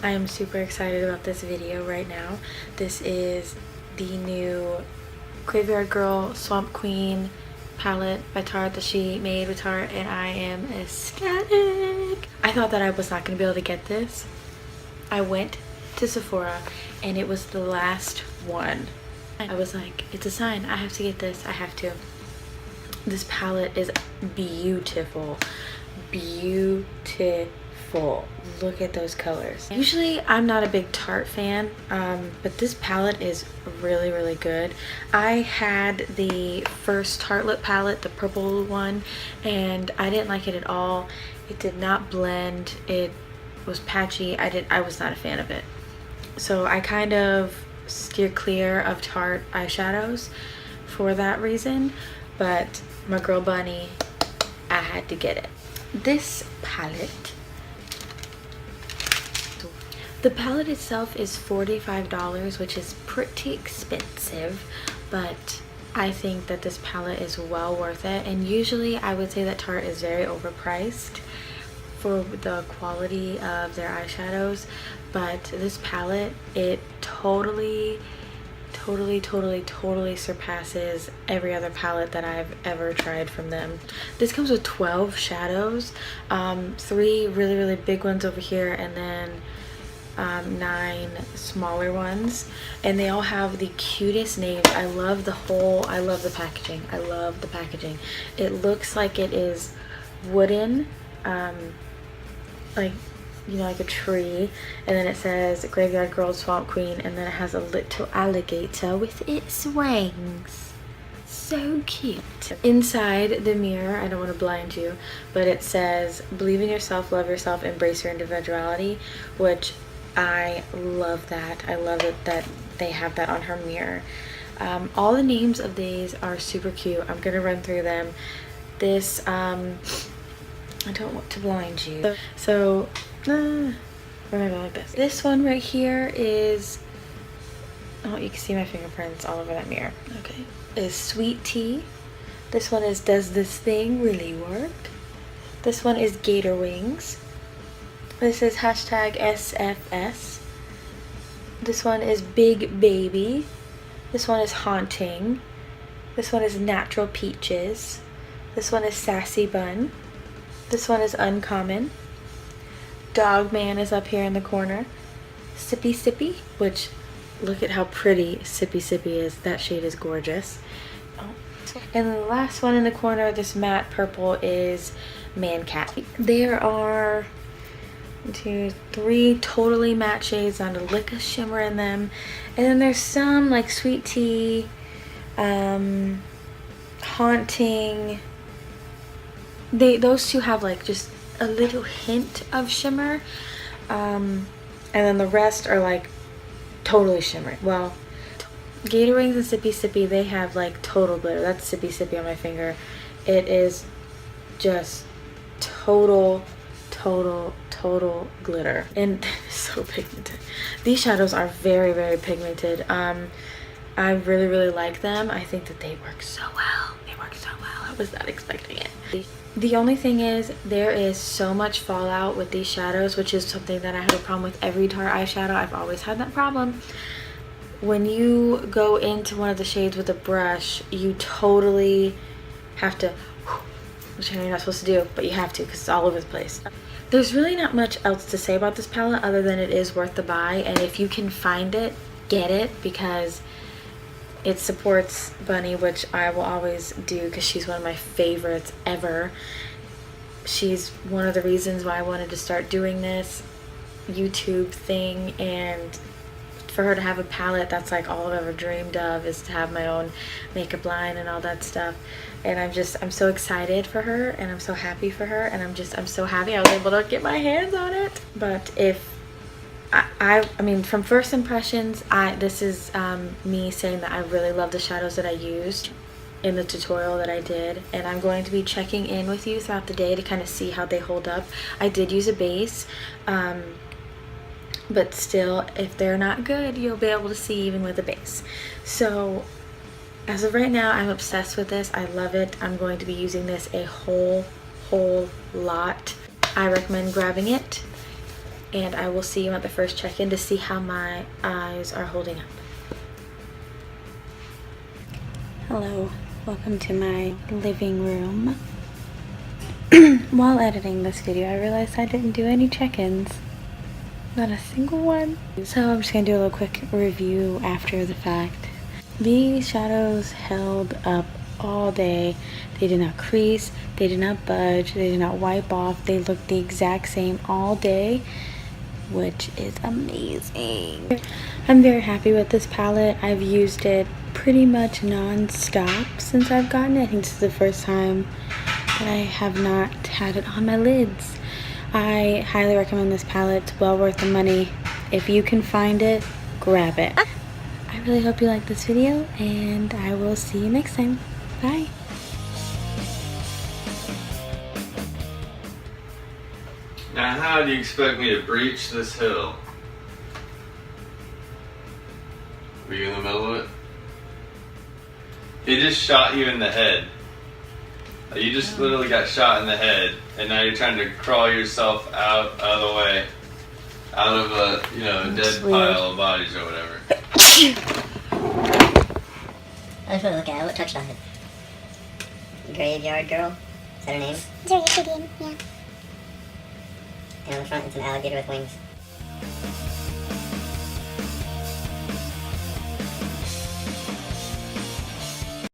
I am super excited about this video right now. This is the new Graveyard Girl Swamp Queen palette by Tarte that she made with Tarte, and I am ecstatic. I thought that I was not going to be able to get this. I went to Sephora and it was the last one. I was like, it's a sign, I have to get this, I have to. This palette is beautiful. Beautiful. Look at those colors. Usually I'm not a big Tarte fan, but this palette is really good. I had the first Tarte lip palette, the purple one, and I didn't like it at all. It did not blend. It was patchy. I was not a fan of it. So I kind of steer clear of Tarte eyeshadows for that reason, but my girl Bunny, I had to get it. This palette, the palette itself is $45, which is pretty expensive, but I think that this palette is well worth it. And usually I would say that Tarte is very overpriced for the quality of their eyeshadows, but this palette, it totally surpasses every other palette that I've ever tried from them. This comes with 12 shadows, 3 really big ones over here, and then 9 smaller ones, and they all have the cutest names. I love the packaging. I love the packaging. It looks like it is wooden, like, you know, like a tree, and then it says Graveyard Girl Swamp Queen, and then it has a little alligator with its wings. So cute. Inside the mirror, I don't want to blind you, but it says believe in yourself, love yourself, embrace your individuality, which I love that. I love it that they have that on her mirror. All the names of these are super cute. I'm gonna run through them. This I don't want to blind you, so we're gonna go like this. This one right here is, oh, you can see my fingerprints all over that mirror. Okay, is Sweet Tea. This one is Does This Thing Really Work? This one is Gator Wings. This is hashtag SFS. This one is Big Baby. This one is Haunting. This one is Natural Peaches. This one is Sassy Bun. This one is Uncommon. Dog Man is up here in the corner. Sippy Sippy, which, look at how pretty Sippy Sippy is. That shade is gorgeous. Oh. And then the last one in the corner, this matte purple, is Man Cat. There are 1, 2, 3 totally matte shades, not a lick of shimmer in them. And then there's some like Sweet Tea, Haunting. Those two have like just a little hint of shimmer, and then the rest are like totally shimmery. Well, Gator Wings and Sippy Sippy, they have like total glitter. That's Sippy Sippy on my finger. It is just total glitter, and so pigmented. These shadows are very pigmented. I really like them. I think that they work so well. I was not expecting it. The only thing is, there is so much fallout with these shadows, which is something that I have a problem with every Tarte eyeshadow. I've always had that problem. When you go into one of the shades with a brush, you totally have to, which I know you're not supposed to do, but you have to because it's all over the place. There's really not much else to say about this palette other than it is worth the buy, and if you can find it, get it, because it supports Bunny, which I will always do because she's one of my favorites ever. She's one of the reasons why I wanted to start doing this YouTube thing, and for her to have a palette, that's like all I've ever dreamed of, is to have my own makeup line and all that stuff. And I'm so excited for her, and I'm so happy for her, and I'm so happy I was able to get my hands on it. But if I mean, from first impressions, this is me saying that I really love the shadows that I used in the tutorial that I did, and I'm going to be checking in with you throughout the day to kind of see how they hold up. I did use a base, but still, if they're not good, you'll be able to see even with a base. So as of right now, I'm obsessed with this. I love it. I'm going to be using this a whole lot. I recommend grabbing it and I will see you at the first check-in to see how my eyes are holding up. Hello, welcome to my living room. While editing this video, I realized I didn't do any check-ins. Not a single one. So I'm just gonna do a little quick review after the fact. These shadows held up all day. They did not crease, they did not budge, they did not wipe off. They looked the exact same all day, which is amazing. I'm very happy with this palette. I've used it pretty much non-stop since I've gotten it. I think this is the first time that I have not had it on my lids. I highly recommend this palette. It's well worth the money. If you can find it, grab it. I really hope you like this video, and I will see you next time. Bye. Now how do you expect me to breach this hill? Were you in the middle of it? He just shot you in the head. You just literally got shot in the head, and now you're trying to crawl yourself out of the way. Out of a, you know, dead pile of bodies or whatever. I just want to look at it. What touched on it? Graveyard Girl? Is that her name? It's her name, yeah. And on the front it's an alligator with wings.